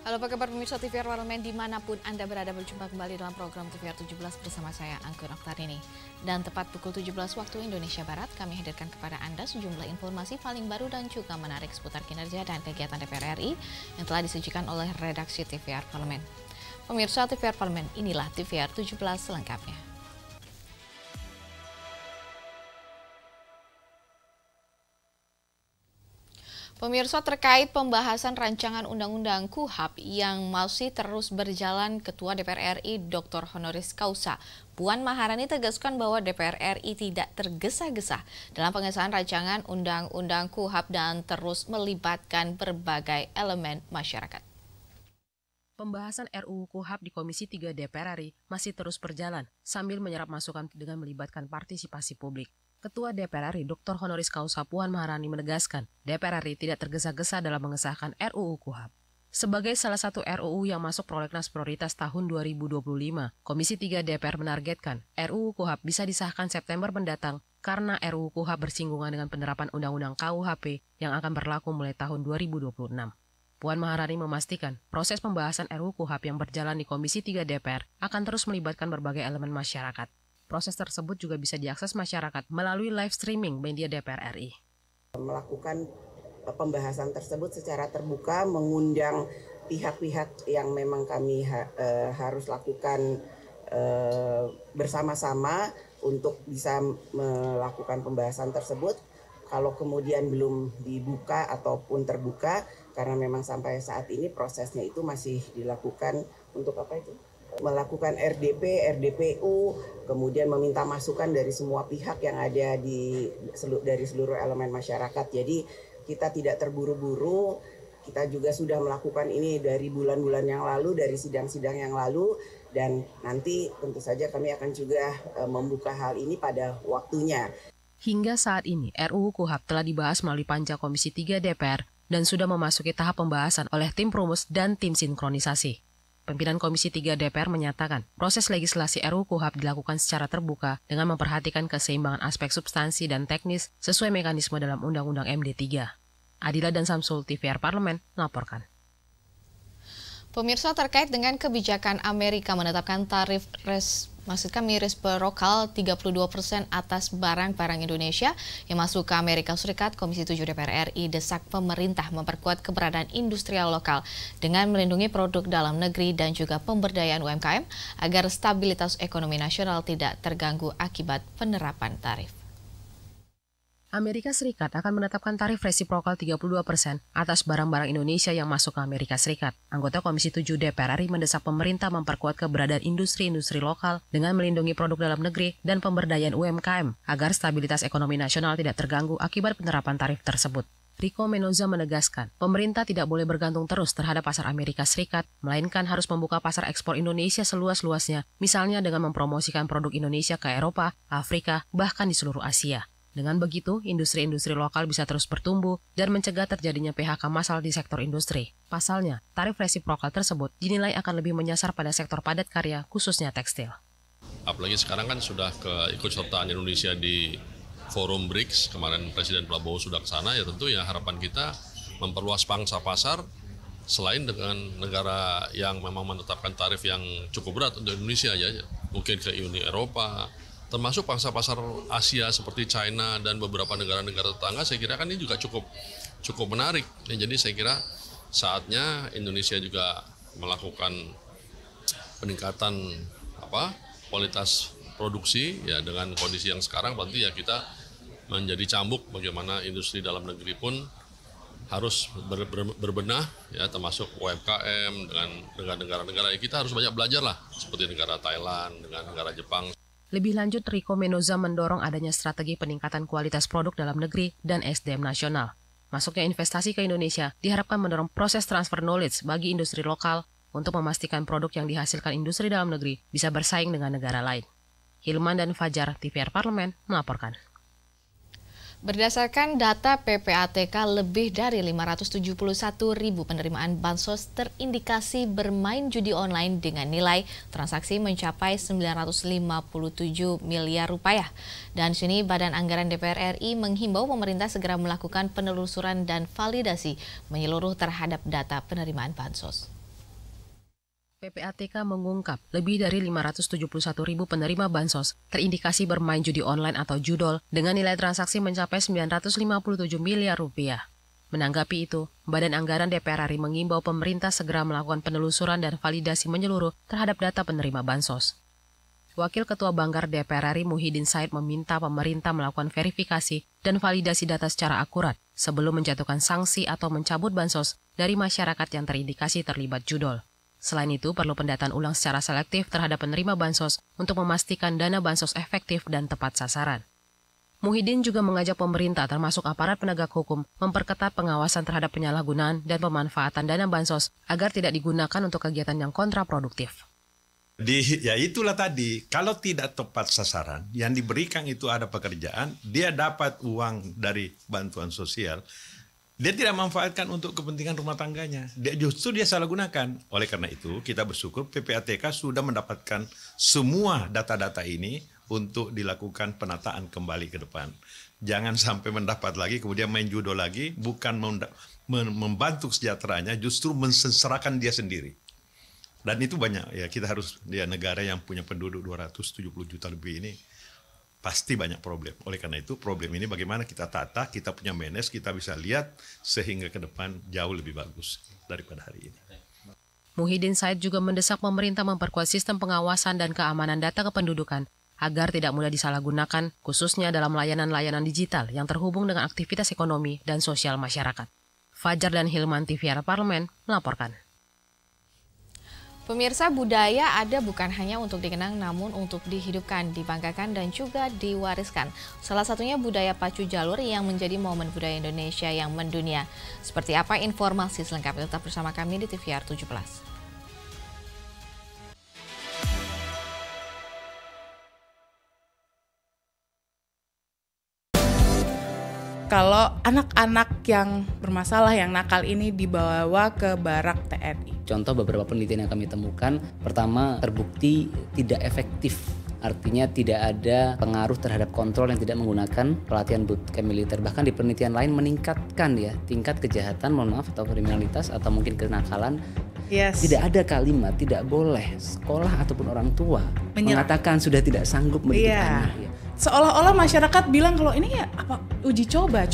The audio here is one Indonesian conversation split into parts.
Halo, apa kabar pemirsa TVR Parlemen dimanapun Anda berada, berjumpa kembali dalam program TVR 17 bersama saya Anggun Oktarini. Dan tepat pukul 17 waktu Indonesia Barat, kami hadirkan kepada Anda sejumlah informasi paling baru dan juga menarik seputar kinerja dan kegiatan DPR RI yang telah disajikan oleh redaksi TVR Parlemen. Pemirsa TVR Parlemen, inilah TVR 17 selengkapnya. Pemirsa, terkait pembahasan rancangan Undang-Undang KUHP yang masih terus berjalan, Ketua DPR RI Dr. Honoris Causa Puan Maharani tegaskan bahwa DPR RI tidak tergesa-gesa dalam pengesahan rancangan Undang-Undang KUHP dan terus melibatkan berbagai elemen masyarakat. Pembahasan RUU KUHP di Komisi 3 DPR RI masih terus berjalan sambil menyerap masukan dengan melibatkan partisipasi publik. Ketua DPR RI Dr. Honoris Causa Puan Maharani menegaskan, DPR RI tidak tergesa-gesa dalam mengesahkan RUU KUHP. Sebagai salah satu RUU yang masuk prolegnas prioritas tahun 2025, Komisi 3 DPR menargetkan RUU KUHP bisa disahkan September mendatang karena RUU KUHP bersinggungan dengan penerapan Undang-Undang KUHP yang akan berlaku mulai tahun 2026. Puan Maharani memastikan proses pembahasan RUU KUHP yang berjalan di Komisi 3 DPR akan terus melibatkan berbagai elemen masyarakat. Proses tersebut juga bisa diakses masyarakat melalui live streaming media DPR RI. Melakukan pembahasan tersebut secara terbuka, mengundang pihak-pihak yang memang kami harus lakukan bersama-sama untuk bisa melakukan pembahasan tersebut. Kalau kemudian belum dibuka ataupun terbuka, karena memang sampai saat ini prosesnya itu masih dilakukan untuk apa itu? Melakukan RDP, RDPU, kemudian meminta masukan dari semua pihak yang ada dari seluruh elemen masyarakat. Jadi kita tidak terburu-buru, kita juga sudah melakukan ini dari bulan-bulan yang lalu, dari sidang-sidang yang lalu, dan nanti tentu saja kami akan juga membuka hal ini pada waktunya. Hingga saat ini, RUU KUHP telah dibahas melalui Panja Komisi 3 DPR dan sudah memasuki tahap pembahasan oleh tim perumus dan tim sinkronisasi. Pimpinan Komisi 3 DPR menyatakan proses legislasi RUU KUHP dilakukan secara terbuka dengan memperhatikan keseimbangan aspek substansi dan teknis sesuai mekanisme dalam Undang-Undang MD3. Adila dan Samsul, TVR Parlemen, melaporkan. Pemirsa, terkait dengan kebijakan Amerika menetapkan tarif resiprokal 32% atas barang-barang Indonesia yang masuk ke Amerika Serikat, Komisi 7 DPR RI desak pemerintah memperkuat keberadaan industrial lokal dengan melindungi produk dalam negeri dan juga pemberdayaan UMKM agar stabilitas ekonomi nasional tidak terganggu akibat penerapan tarif. Amerika Serikat akan menetapkan tarif resiprokal 32% atas barang-barang Indonesia yang masuk ke Amerika Serikat. Anggota Komisi 7 DPR RI mendesak pemerintah memperkuat keberadaan industri-industri lokal dengan melindungi produk dalam negeri dan pemberdayaan UMKM agar stabilitas ekonomi nasional tidak terganggu akibat penerapan tarif tersebut. Rico Mendoza menegaskan, pemerintah tidak boleh bergantung terus terhadap pasar Amerika Serikat, melainkan harus membuka pasar ekspor Indonesia seluas-luasnya, misalnya dengan mempromosikan produk Indonesia ke Eropa, Afrika, bahkan di seluruh Asia. Dengan begitu, industri-industri lokal bisa terus bertumbuh dan mencegah terjadinya PHK massal di sektor industri. Pasalnya, tarif resiprokal tersebut dinilai akan lebih menyasar pada sektor padat karya, khususnya tekstil. Apalagi sekarang kan sudah keikutsertaan Indonesia di Forum BRICS, kemarin Presiden Prabowo sudah ke sana, ya tentu ya harapan kita memperluas pangsa pasar selain dengan negara yang memang menetapkan tarif yang cukup berat untuk Indonesia ya, mungkin ke Uni Eropa, termasuk pangsa pasar Asia seperti China dan beberapa negara-negara tetangga. Saya kira kan ini juga cukup menarik. Ya, jadi saya kira saatnya Indonesia juga melakukan peningkatan kualitas produksi ya, dengan kondisi yang sekarang berarti ya kita menjadi cambuk bagaimana industri dalam negeri pun harus berbenah ya, termasuk UMKM dengan negara-negara. Kita harus banyak belajar lah seperti negara Thailand, dengan negara Jepang. Lebih lanjut, Rico Mendoza mendorong adanya strategi peningkatan kualitas produk dalam negeri dan SDM nasional. Masuknya investasi ke Indonesia diharapkan mendorong proses transfer knowledge bagi industri lokal untuk memastikan produk yang dihasilkan industri dalam negeri bisa bersaing dengan negara lain. Hilman dan Fajar, TVR Parlemen, melaporkan. Berdasarkan data PPATK, lebih dari 571.000 penerimaan bansos terindikasi bermain judi online dengan nilai transaksi mencapai 957 miliar rupiah. Dan sini Badan Anggaran DPR RI menghimbau pemerintah segera melakukan penelusuran dan validasi menyeluruh terhadap data penerimaan bansos. PPATK mengungkap lebih dari 571.000 penerima bansos terindikasi bermain judi online atau judol dengan nilai transaksi mencapai 957 miliar rupiah. Menanggapi itu, Badan Anggaran DPR RI mengimbau pemerintah segera melakukan penelusuran dan validasi menyeluruh terhadap data penerima bansos. Wakil Ketua Banggar DPR RI Muhyiddin Said meminta pemerintah melakukan verifikasi dan validasi data secara akurat sebelum menjatuhkan sanksi atau mencabut bansos dari masyarakat yang terindikasi terlibat judol. Selain itu, perlu pendataan ulang secara selektif terhadap penerima bansos untuk memastikan dana bansos efektif dan tepat sasaran. Muhyiddin juga mengajak pemerintah termasuk aparat penegak hukum memperketat pengawasan terhadap penyalahgunaan dan pemanfaatan dana bansos agar tidak digunakan untuk kegiatan yang kontraproduktif. Ya itulah tadi, kalau tidak tepat sasaran, yang diberikan itu ada pekerjaan, dia dapat uang dari bantuan sosial, dia tidak manfaatkan untuk kepentingan rumah tangganya. Dia salah gunakan. Oleh karena itu, kita bersyukur PPATK sudah mendapatkan semua data-data ini untuk dilakukan penataan kembali ke depan. Jangan sampai mendapat lagi, kemudian main judol lagi, bukan membantu kesejahteranya, justru mensengsarakan dia sendiri. Dan itu banyak, ya kita harus, negara yang punya penduduk 270 juta lebih ini, pasti banyak problem. Oleh karena itu problem ini bagaimana kita tata, kita punya manage, kita bisa lihat sehingga ke depan jauh lebih bagus daripada hari ini. Muhyiddin Said juga mendesak pemerintah memperkuat sistem pengawasan dan keamanan data kependudukan agar tidak mudah disalahgunakan, khususnya dalam layanan-layanan digital yang terhubung dengan aktivitas ekonomi dan sosial masyarakat. Fajar dan Hilman, TVR Parlemen, melaporkan. Pemirsa, budaya ada bukan hanya untuk dikenang namun untuk dihidupkan, dibanggakan dan juga diwariskan. Salah satunya budaya pacu jalur yang menjadi momen budaya Indonesia yang mendunia. Seperti apa informasi selengkapnya, tetap bersama kami di TVR 17. Kalau anak-anak yang bermasalah, yang nakal ini dibawa ke barak TNI. Contoh beberapa penelitian yang kami temukan, pertama terbukti tidak efektif. Artinya tidak ada pengaruh terhadap kontrol yang tidak menggunakan pelatihan bootcamp militer. Bahkan di penelitian lain meningkatkan ya tingkat kejahatan, atau kriminalitas atau mungkin kenakalan. Yes. Tidak ada kalimat tidak boleh sekolah ataupun orang tua mengatakan sudah tidak sanggup mendidik anak. Ya. Seolah-olah masyarakat bilang kalau ini ya apa uji coba,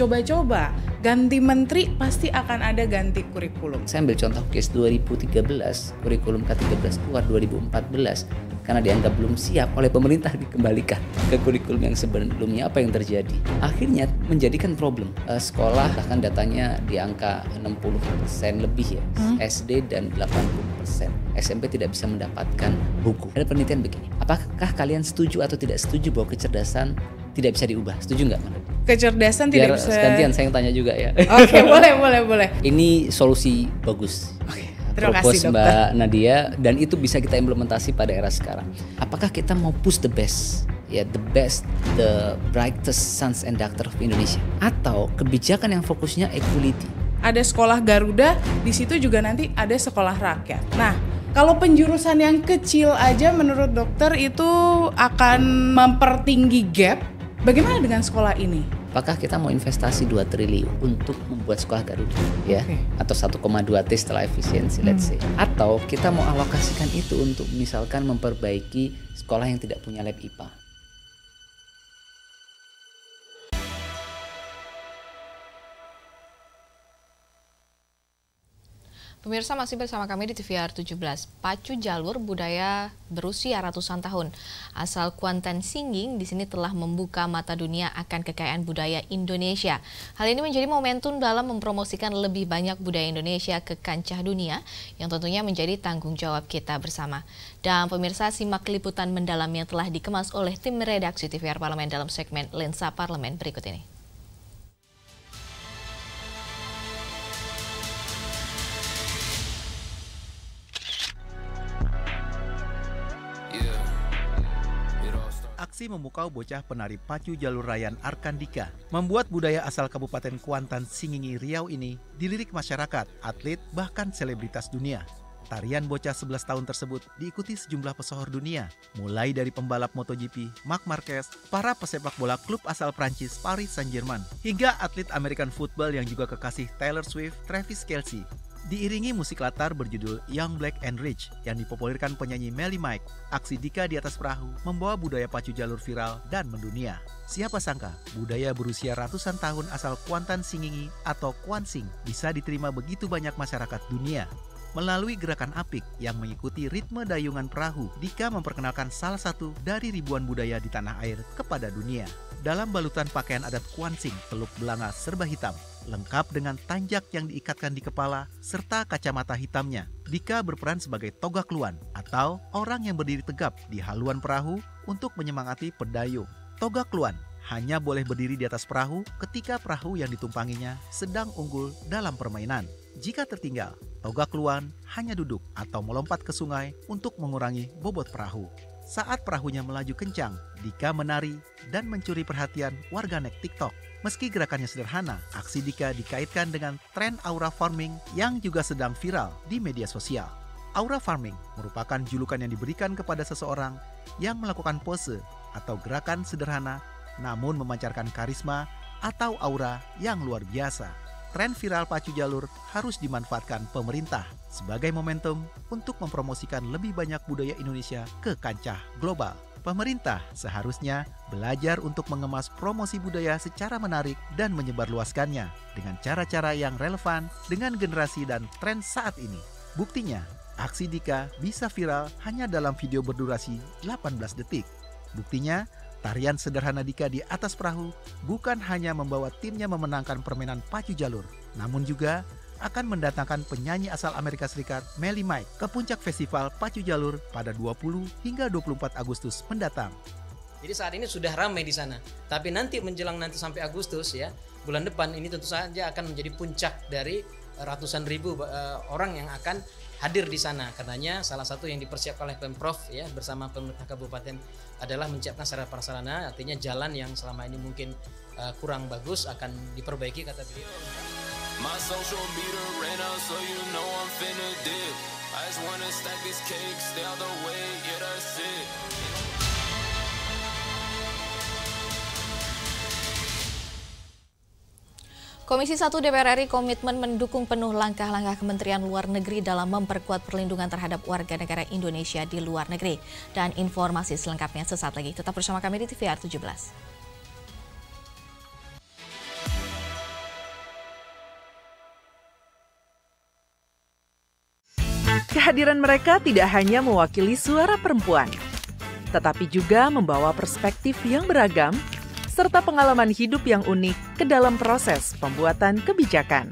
ganti menteri pasti akan ada ganti kurikulum. Saya ambil contoh case 2013, kurikulum K13 keluar 2014 karena dianggap belum siap oleh pemerintah dikembalikan ke kurikulum yang sebelumnya. Apa yang terjadi? Akhirnya menjadikan problem. Sekolah bahkan datanya di angka 60% lebih ya, SD dan 80%. SMP tidak bisa mendapatkan buku. Ada penelitian begini, apakah kalian setuju atau tidak setuju bahwa kecerdasan tidak bisa diubah? Setuju nggak? Kecerdasan tidak bisa. Gantian saya yang tanya juga ya. Oke, boleh. Ini solusi bagus. Oke, terima propose kasih, Mbak Nadia, dan itu bisa kita implementasi pada era sekarang. Apakah kita mau push the best? Ya, the best, the brightest sons and daughters of Indonesia, atau kebijakan yang fokusnya equality? Ada sekolah Garuda, di situ juga nanti ada sekolah rakyat. Nah, kalau penjurusan yang kecil aja menurut dokter itu akan mempertinggi gap, bagaimana dengan sekolah ini? Apakah kita mau investasi 2 triliun untuk membuat sekolah Garuda ya? Atau 1,2 T setelah efisiensi let's say. Atau kita mau alokasikan itu untuk misalkan memperbaiki sekolah yang tidak punya lab IPA. Pemirsa, masih bersama kami di TVR 17. Pacu jalur budaya berusia ratusan tahun. Asal Kuantan Singging di sini telah membuka mata dunia akan kekayaan budaya Indonesia. Hal ini menjadi momentum dalam mempromosikan lebih banyak budaya Indonesia ke kancah dunia yang tentunya menjadi tanggung jawab kita bersama. Dan pemirsa, simak liputan mendalam yang telah dikemas oleh tim redaksi TVR Parlemen dalam segmen Lensa Parlemen berikut ini. Aksi memukau bocah penari pacu jalur Rayan Arkandika membuat budaya asal Kabupaten Kuantan Singingi Riau ini dilirik masyarakat, atlet, bahkan selebritas dunia. Tarian bocah 11 tahun tersebut diikuti sejumlah pesohor dunia, mulai dari pembalap MotoGP Marc Marquez, para pesepak bola klub asal Prancis Paris Saint-Germain, hingga atlet American football yang juga kekasih Taylor Swift, Travis Kelce. Diiringi musik latar berjudul Young Black and Rich yang dipopulerkan penyanyi Melly Mike, aksi Dika di atas perahu membawa budaya pacu jalur viral dan mendunia. Siapa sangka budaya berusia ratusan tahun asal Kuantan Singingi atau Kuansing bisa diterima begitu banyak masyarakat dunia. Melalui gerakan apik yang mengikuti ritme dayungan perahu, Dika memperkenalkan salah satu dari ribuan budaya di tanah air kepada dunia. Dalam balutan pakaian adat Kuansing, teluk belanga serba hitam, lengkap dengan tanjak yang diikatkan di kepala serta kacamata hitamnya, Dika berperan sebagai Togakluan atau orang yang berdiri tegap di haluan perahu untuk menyemangati pedayung. Togakluan hanya boleh berdiri di atas perahu ketika perahu yang ditumpanginya sedang unggul dalam permainan. Jika tertinggal, Togakluan hanya duduk atau melompat ke sungai untuk mengurangi bobot perahu. Saat perahunya melaju kencang, Dika menari dan mencuri perhatian warganet TikTok. Meski gerakannya sederhana, aksi Dika dikaitkan dengan tren aura farming yang juga sedang viral di media sosial. Aura farming merupakan julukan yang diberikan kepada seseorang yang melakukan pose atau gerakan sederhana namun memancarkan karisma atau aura yang luar biasa. Tren viral pacu jalur harus dimanfaatkan pemerintah sebagai momentum untuk mempromosikan lebih banyak budaya Indonesia ke kancah global. Pemerintah seharusnya belajar untuk mengemas promosi budaya secara menarik dan menyebarluaskannya dengan cara-cara yang relevan dengan generasi dan tren saat ini. Buktinya, aksi Dika bisa viral hanya dalam video berdurasi 18 detik. Buktinya, tarian sederhana Dika di atas perahu bukan hanya membawa timnya memenangkan permainan pacu jalur, namun juga akan mendatangkan penyanyi asal Amerika Serikat Melly Mike ke puncak festival pacu jalur pada 20 hingga 24 Agustus mendatang. Jadi saat ini sudah ramai di sana, tapi nanti menjelang nanti sampai Agustus ya, bulan depan ini tentu saja akan menjadi puncak dari ratusan ribu orang yang akan hadir di sana. Karenanya salah satu yang dipersiapkan oleh Pemprov ya bersama pemerintah kabupaten adalah menyiapkan sarana prasarana, artinya jalan yang selama ini mungkin kurang bagus akan diperbaiki kata beliau. Komisi 1 DPR RI komitmen mendukung penuh langkah-langkah Kementerian Luar Negeri dalam memperkuat perlindungan terhadap warga negara Indonesia di luar negeri. Dan informasi selengkapnya sesaat lagi. Tetap bersama kami di TVR 17. Kehadiran mereka tidak hanya mewakili suara perempuan, tetapi juga membawa perspektif yang beragam serta pengalaman hidup yang unik ke dalam proses pembuatan kebijakan.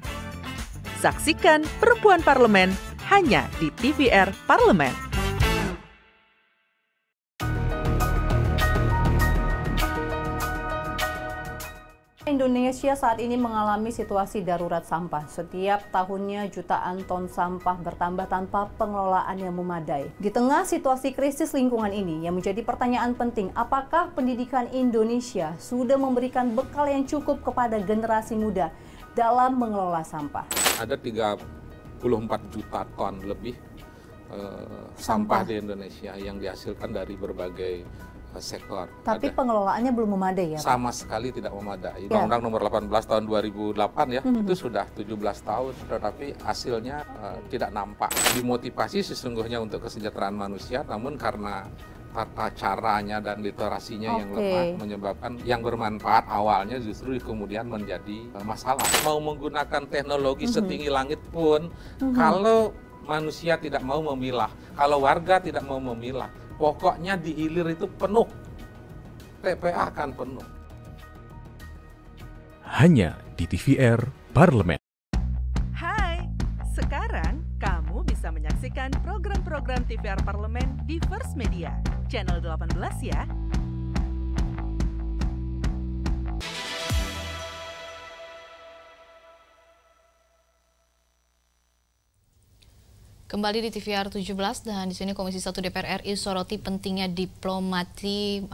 Saksikan Perempuan Parlemen hanya di TVR Parlemen. Indonesia saat ini mengalami situasi darurat sampah. Setiap tahunnya jutaan ton sampah bertambah tanpa pengelolaan yang memadai. Di tengah situasi krisis lingkungan ini yang menjadi pertanyaan penting, apakah pendidikan Indonesia sudah memberikan bekal yang cukup kepada generasi muda dalam mengelola sampah? Ada 34 juta ton lebih sampah di Indonesia yang dihasilkan dari berbagai sektor. Tapi pengelolaannya belum memadai ya, Pak? Sama sekali tidak memadai. Undang-Undang nomor 18 tahun 2008 ya, itu sudah 17 tahun, tetapi hasilnya tidak nampak. Dimotivasi sesungguhnya untuk kesejahteraan manusia, namun karena tata caranya dan literasinya yang lemah menyebabkan yang bermanfaat awalnya justru kemudian menjadi masalah. Mau menggunakan teknologi setinggi langit pun, kalau manusia tidak mau memilah, kalau warga tidak mau memilah, pokoknya di hilir itu penuh, TPA akan penuh. Hanya di TVR Parlemen. Hai, sekarang kamu bisa menyaksikan program-program TVR Parlemen di First Media, channel 18 ya. Kembali di TVR 17 dan di sini Komisi 1 DPR RI soroti pentingnya diplomasi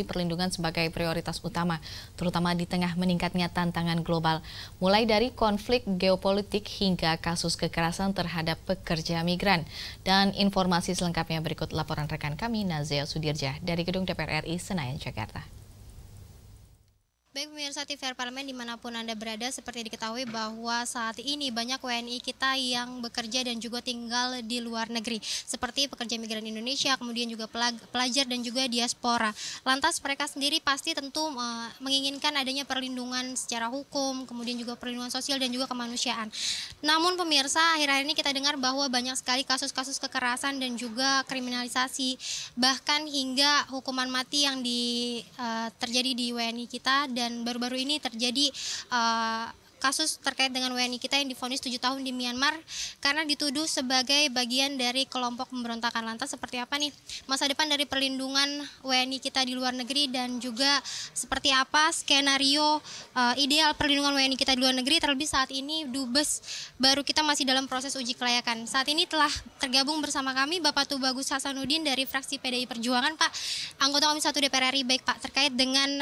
perlindungan sebagai prioritas utama, terutama di tengah meningkatnya tantangan global, mulai dari konflik geopolitik hingga kasus kekerasan terhadap pekerja migran. Dan informasi selengkapnya berikut laporan rekan kami Nazia Sudirja dari Gedung DPR RI Senayan, Jakarta. Baik pemirsa TVR Parlemen dimanapun Anda berada, seperti diketahui bahwa saat ini banyak WNI kita yang bekerja dan juga tinggal di luar negeri, seperti pekerja migran Indonesia, kemudian juga pelajar dan juga diaspora. Lantas mereka sendiri pasti tentu menginginkan adanya perlindungan secara hukum, kemudian juga perlindungan sosial dan juga kemanusiaan. Namun pemirsa, akhir-akhir ini kita dengar bahwa banyak sekali kasus-kasus kekerasan dan juga kriminalisasi, bahkan hingga hukuman mati yang terjadi di WNI kita. Dan baru-baru ini terjadi kasus terkait dengan WNI kita yang divonis 7 tahun di Myanmar karena dituduh sebagai bagian dari kelompok pemberontakan. Lantas seperti apa nih masa depan dari perlindungan WNI kita di luar negeri dan juga seperti apa skenario ideal perlindungan WNI kita di luar negeri, terlebih saat ini Dubes baru kita masih dalam proses uji kelayakan. Saat ini telah tergabung bersama kami Bapak Tubagus Hasanuddin dari fraksi PDI Perjuangan. Pak, anggota Komisi 1 DPR RI. Baik Pak, terkait dengan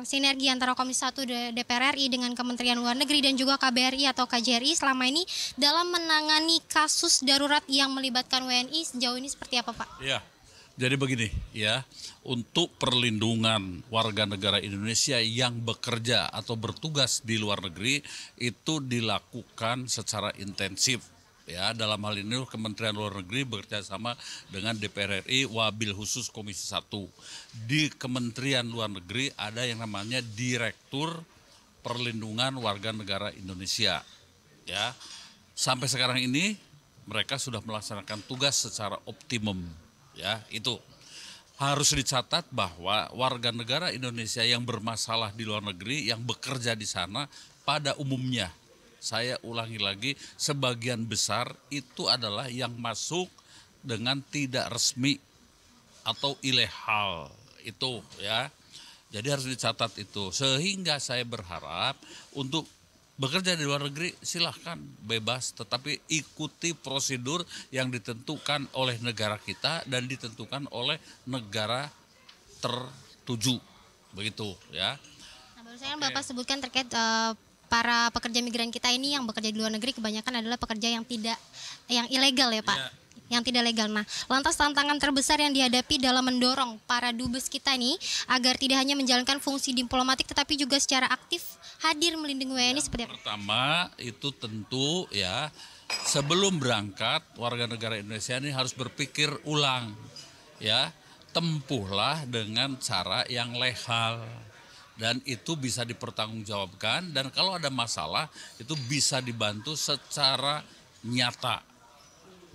sinergi antara Komisi 1 DPR RI dengan Kementerian Luar Negeri dan juga KBRI atau KJRI selama ini dalam menangani kasus darurat yang melibatkan WNI sejauh ini seperti apa Pak? Ya, jadi begini ya, untuk perlindungan warga negara Indonesia yang bekerja atau bertugas di luar negeri itu dilakukan secara intensif. Ya, dalam hal ini Kementerian Luar Negeri bekerja sama dengan DPR RI, wabil khusus Komisi 1. Di Kementerian Luar Negeri ada yang namanya Direktur Perlindungan Warga Negara Indonesia. Ya, sampai sekarang ini mereka sudah melaksanakan tugas secara optimum. Ya, itu harus dicatat bahwa warga negara Indonesia yang bermasalah di luar negeri yang bekerja di sana pada umumnya, saya ulangi lagi, sebagian besar itu adalah yang masuk dengan tidak resmi atau ilegal itu ya. Jadi harus dicatat itu, sehingga saya berharap untuk bekerja di luar negeri silahkan bebas, tetapi ikuti prosedur yang ditentukan oleh negara kita dan ditentukan oleh negara tertuju, begitu ya. Nah, baru saya Bapak sebutkan terkait para pekerja migran kita ini yang bekerja di luar negeri kebanyakan adalah pekerja yang ilegal ya Pak. Ya. Yang tidak legal. Nah, lantas tantangan terbesar yang dihadapi dalam mendorong para dubes kita nih agar tidak hanya menjalankan fungsi diplomatik tetapi juga secara aktif hadir melindungi WNI seperti apa? Pertama itu tentu ya, sebelum berangkat warga negara Indonesia ini harus berpikir ulang ya, tempuhlah dengan cara yang legal dan itu bisa dipertanggungjawabkan, dan kalau ada masalah itu bisa dibantu secara nyata.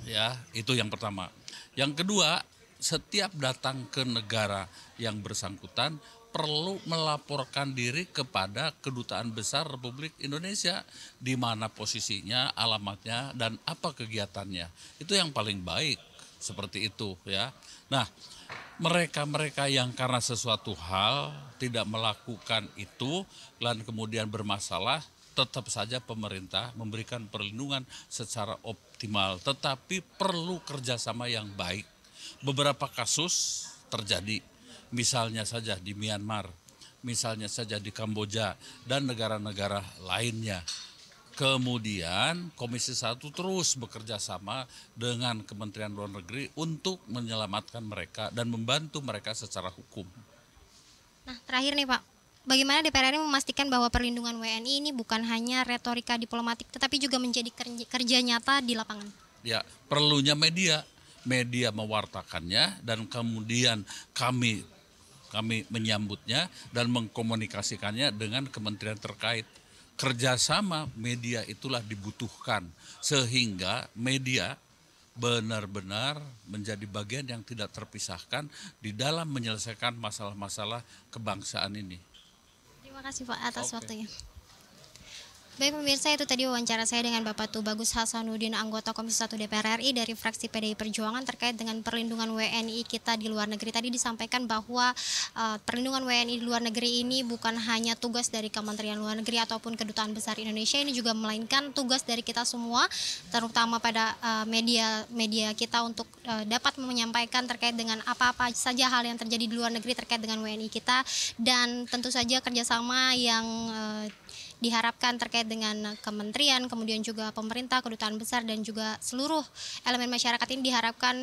Ya, itu yang pertama. Yang kedua, setiap datang ke negara yang bersangkutan perlu melaporkan diri kepada Kedutaan Besar Republik Indonesia, di mana posisinya, alamatnya, dan apa kegiatannya. Itu yang paling baik, seperti itu ya. Nah, mereka-mereka yang karena sesuatu hal tidak melakukan itu dan kemudian bermasalah, tetap saja pemerintah memberikan perlindungan secara optimal, tetapi perlu kerjasama yang baik. Beberapa kasus terjadi, misalnya saja di Myanmar, misalnya saja di Kamboja, dan negara-negara lainnya. Kemudian Komisi 1 terus bekerja sama dengan Kementerian Luar Negeri untuk menyelamatkan mereka dan membantu mereka secara hukum. Nah, terakhir nih Pak. Bagaimana DPR RI memastikan bahwa perlindungan WNI ini bukan hanya retorika diplomatik tetapi juga menjadi kerja nyata di lapangan? Ya, perlunya media mewartakannya dan kemudian kami menyambutnya dan mengkomunikasikannya dengan kementerian terkait. Kerjasama media itulah dibutuhkan sehingga media benar-benar menjadi bagian yang tidak terpisahkan di dalam menyelesaikan masalah-masalah kebangsaan ini. Terima kasih Pak atas waktunya. Baik pemirsa, itu tadi wawancara saya dengan Bapak Tubagus Hasanuddin, anggota Komisi 1 DPR RI dari fraksi PDI Perjuangan terkait dengan perlindungan WNI kita di luar negeri. Tadi disampaikan bahwa perlindungan WNI di luar negeri ini bukan hanya tugas dari Kementerian Luar Negeri ataupun Kedutaan Besar Indonesia, ini juga melainkan tugas dari kita semua, terutama pada media kita untuk dapat menyampaikan terkait dengan apa-apa saja hal yang terjadi di luar negeri terkait dengan WNI kita, dan tentu saja kerjasama yang diharapkan terkait dengan kementerian, kemudian juga pemerintah, kedutaan besar, dan juga seluruh elemen masyarakat ini diharapkan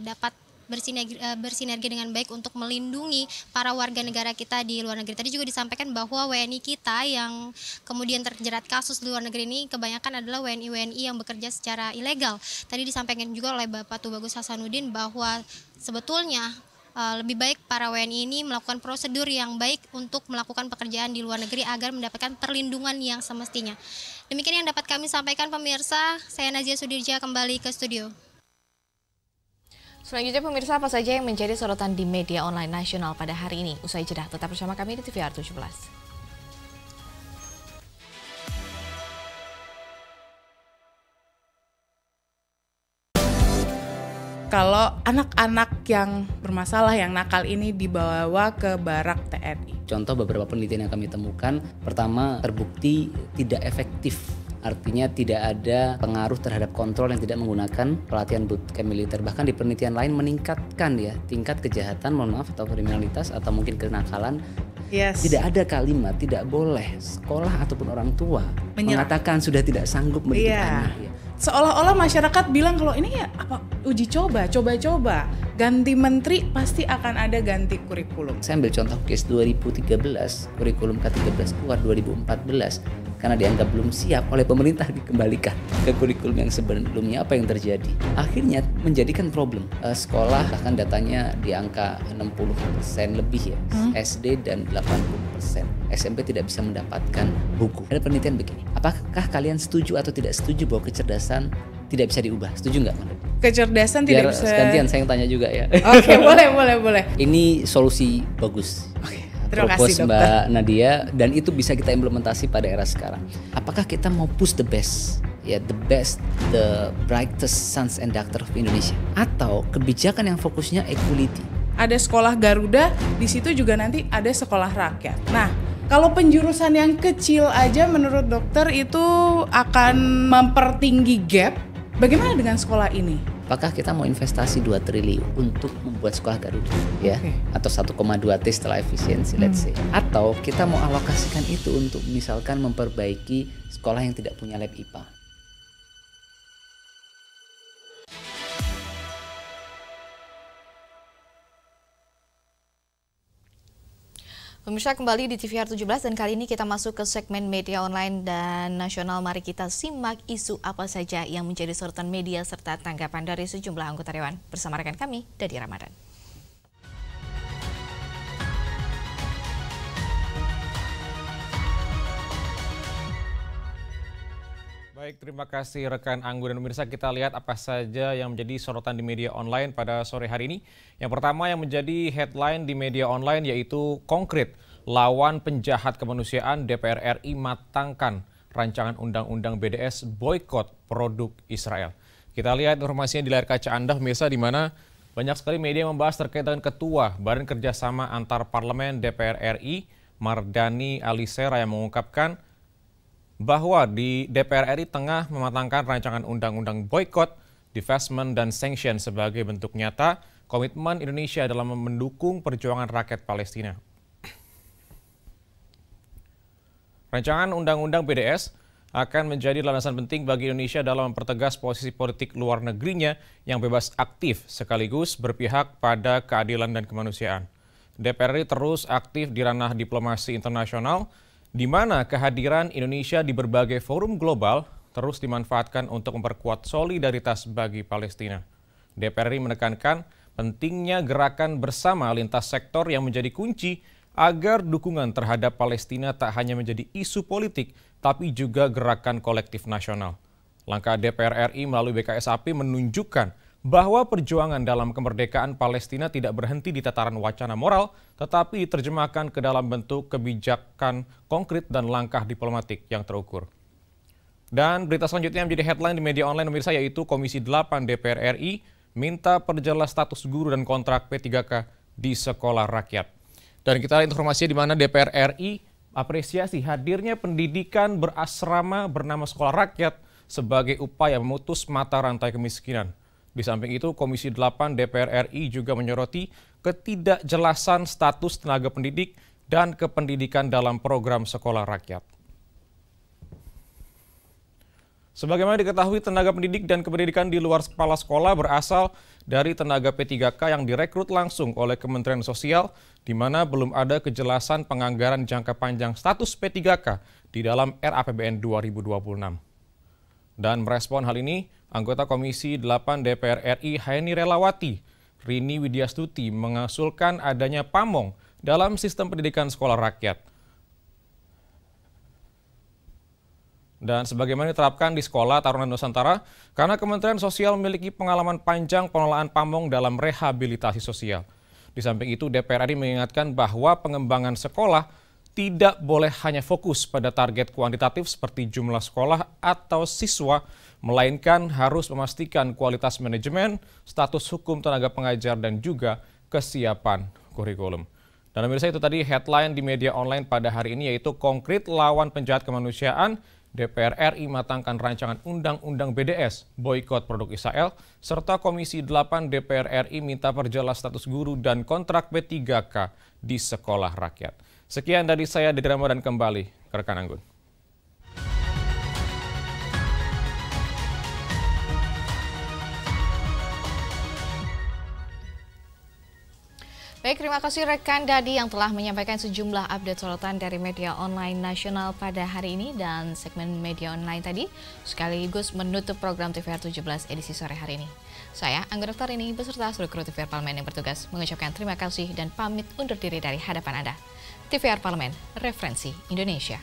dapat bersinergi dengan baik untuk melindungi para warga negara kita di luar negeri. Tadi juga disampaikan bahwa WNI kita yang kemudian terjerat kasus di luar negeri ini kebanyakan adalah WNI yang bekerja secara ilegal. Tadi disampaikan juga oleh Bapak Tubagus Hasanuddin bahwa sebetulnya lebih baik para WNI ini melakukan prosedur yang baik untuk melakukan pekerjaan di luar negeri agar mendapatkan perlindungan yang semestinya. Demikian yang dapat kami sampaikan pemirsa. Saya Nazia Sudirja kembali ke studio. Selanjutnya pemirsa, apa saja yang menjadi sorotan di media online nasional pada hari ini? Usai jeda, tetap bersama kami di TVR 17. Kalau anak-anak yang bermasalah, yang nakal ini dibawa ke barak TNI. Contoh beberapa penelitian yang kami temukan, pertama terbukti tidak efektif. Artinya tidak ada pengaruh terhadap kontrol yang tidak menggunakan pelatihan bootcamp militer. Bahkan di penelitian lain meningkatkan ya tingkat kejahatan, atau kriminalitas atau mungkin kenakalan. Yes. Tidak ada kalimat tidak boleh sekolah ataupun orang tua mengatakan sudah tidak sanggup mendidik anak. Ya. Seolah-olah masyarakat bilang kalau ini ya apa uji coba. Ganti menteri pasti akan ada ganti kurikulum. Saya ambil contoh case 2013, kurikulum K13 keluar 2014. Karena dianggap belum siap oleh pemerintah dikembalikan ke kurikulum yang sebelumnya. Apa yang terjadi? Akhirnya menjadikan problem. Sekolah bahkan datanya di angka 60% lebih ya, SD dan 80%. SMP tidak bisa mendapatkan buku. Ada penelitian begini, apakah kalian setuju atau tidak setuju bahwa kecerdasan tidak bisa diubah? Setuju nggak? Kecerdasan biar tidak bisa. Gantian saya yang tanya juga ya. Oke, boleh. Ini solusi bagus. Propose Mbak Nadia, dan itu bisa kita implementasi pada era sekarang. Apakah kita mau push the best, ya the best, the brightest sons and daughters of Indonesia, atau kebijakan yang fokusnya equality? Ada sekolah Garuda, di situ juga nanti ada sekolah rakyat. Nah, kalau penjurusan yang kecil aja menurut dokter itu akan mempertinggi gap. Bagaimana dengan sekolah ini? Apakah kita mau investasi 2 triliun untuk membuat sekolah Garuda ya, atau 1,2 T setelah efisiensi let's say, atau kita mau alokasikan itu untuk misalkan memperbaiki sekolah yang tidak punya lab IPA. Pemirsa, kembali di TVR 17 dan kali ini kita masuk ke segmen media online dan nasional. Mari kita simak isu apa saja yang menjadi sorotan media serta tanggapan dari sejumlah anggota Dewan. Bersama rekan kami, Dadi Ramadan. Baik, terima kasih rekan Anggun dan pemirsa. Kita lihat apa saja yang menjadi sorotan di media online pada sore hari ini. Yang pertama yang menjadi headline di media online yaitu konkret, lawan penjahat kemanusiaan DPR RI matangkan rancangan undang-undang BDS boykot produk Israel. Kita lihat informasinya di layar kaca Anda pemirsa, di mana banyak sekali media membahas terkait dengan Ketua Badan Kerjasama Antar Parlemen DPR RI, Mardani Alisera, yang mengungkapkan bahwa di DPR RI tengah mematangkan rancangan undang-undang boykot, divestment, dan sanction sebagai bentuk nyata komitmen Indonesia dalam mendukung perjuangan rakyat Palestina. Rancangan undang-undang BDS akan menjadi landasan penting bagi Indonesia dalam mempertegas posisi politik luar negerinya yang bebas aktif sekaligus berpihak pada keadilan dan kemanusiaan. DPR RI terus aktif di ranah diplomasi internasional, di mana kehadiran Indonesia di berbagai forum global terus dimanfaatkan untuk memperkuat solidaritas bagi Palestina. DPR RI menekankan pentingnya gerakan bersama lintas sektor yang menjadi kunci agar dukungan terhadap Palestina tak hanya menjadi isu politik, tapi juga gerakan kolektif nasional. Langkah DPR RI melalui BKSAP menunjukkan bahwa perjuangan dalam kemerdekaan Palestina tidak berhenti di tataran wacana moral, tetapi diterjemahkan ke dalam bentuk kebijakan konkret dan langkah diplomatik yang terukur. Dan berita selanjutnya menjadi headline di media online pemirsa, yaitu Komisi 8 DPR RI minta perjelas status guru dan kontrak P3K di sekolah rakyat. Dan kita lihat informasinya di mana DPR RI apresiasi hadirnya pendidikan berasrama bernama sekolah rakyat sebagai upaya memutus mata rantai kemiskinan. Di samping itu, Komisi 8 DPR RI juga menyoroti ketidakjelasan status tenaga pendidik dan kependidikan dalam program sekolah rakyat. Sebagaimana diketahui, tenaga pendidik dan kependidikan di luar kepala sekolah berasal dari tenaga P3K yang direkrut langsung oleh Kementerian Sosial, di mana belum ada kejelasan penganggaran jangka panjang status P3K di dalam RAPBN 2026. Dan merespon hal ini, anggota Komisi 8 DPR RI Haini Relawati, Rini Widyastuti mengusulkan adanya pamong dalam sistem pendidikan sekolah rakyat. Dan sebagaimana diterapkan di Sekolah Taruna Nusantara, karena Kementerian Sosial memiliki pengalaman panjang pengelolaan pamong dalam rehabilitasi sosial. Di samping itu, DPR RI mengingatkan bahwa pengembangan sekolah tidak boleh hanya fokus pada target kuantitatif seperti jumlah sekolah atau siswa, melainkan harus memastikan kualitas manajemen, status hukum tenaga pengajar, dan juga kesiapan kurikulum. Dan pemirsa, itu tadi headline di media online pada hari ini, yaitu konkret lawan penjahat kemanusiaan, DPR RI matangkan rancangan Undang-Undang BDS, boikot produk Israel, serta Komisi 8 DPR RI minta perjelas status guru dan kontrak P3K di sekolah rakyat. Sekian dari saya, Dede Ramadan, kembali ke rekan Anggun. Baik, terima kasih rekan Dadi yang telah menyampaikan sejumlah update sorotan dari media online nasional pada hari ini, dan segmen media online tadi sekaligus menutup program TVR 17 edisi sore hari ini. Saya, Anggun Oktarini, beserta seluruh kru TVR Parlemen yang bertugas mengucapkan terima kasih dan pamit undur diri dari hadapan Anda. TVR Parlemen, referensi Indonesia.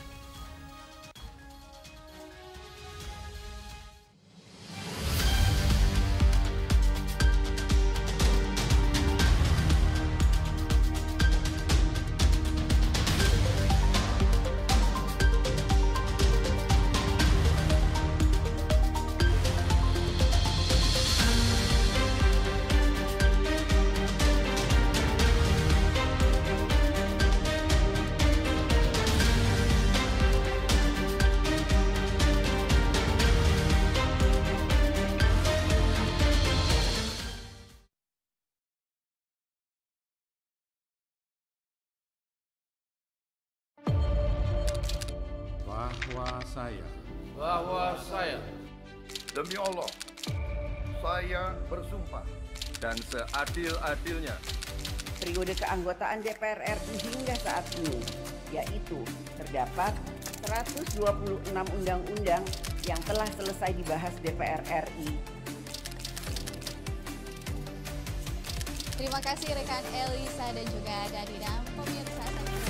Bahwa saya demi Allah, saya bersumpah dan seadil-adilnya periode keanggotaan DPR RI hingga saat ini, yaitu terdapat 126 undang-undang yang telah selesai dibahas DPR RI. Terima kasih rekan Elisa dan juga Dadi dan pemirsa.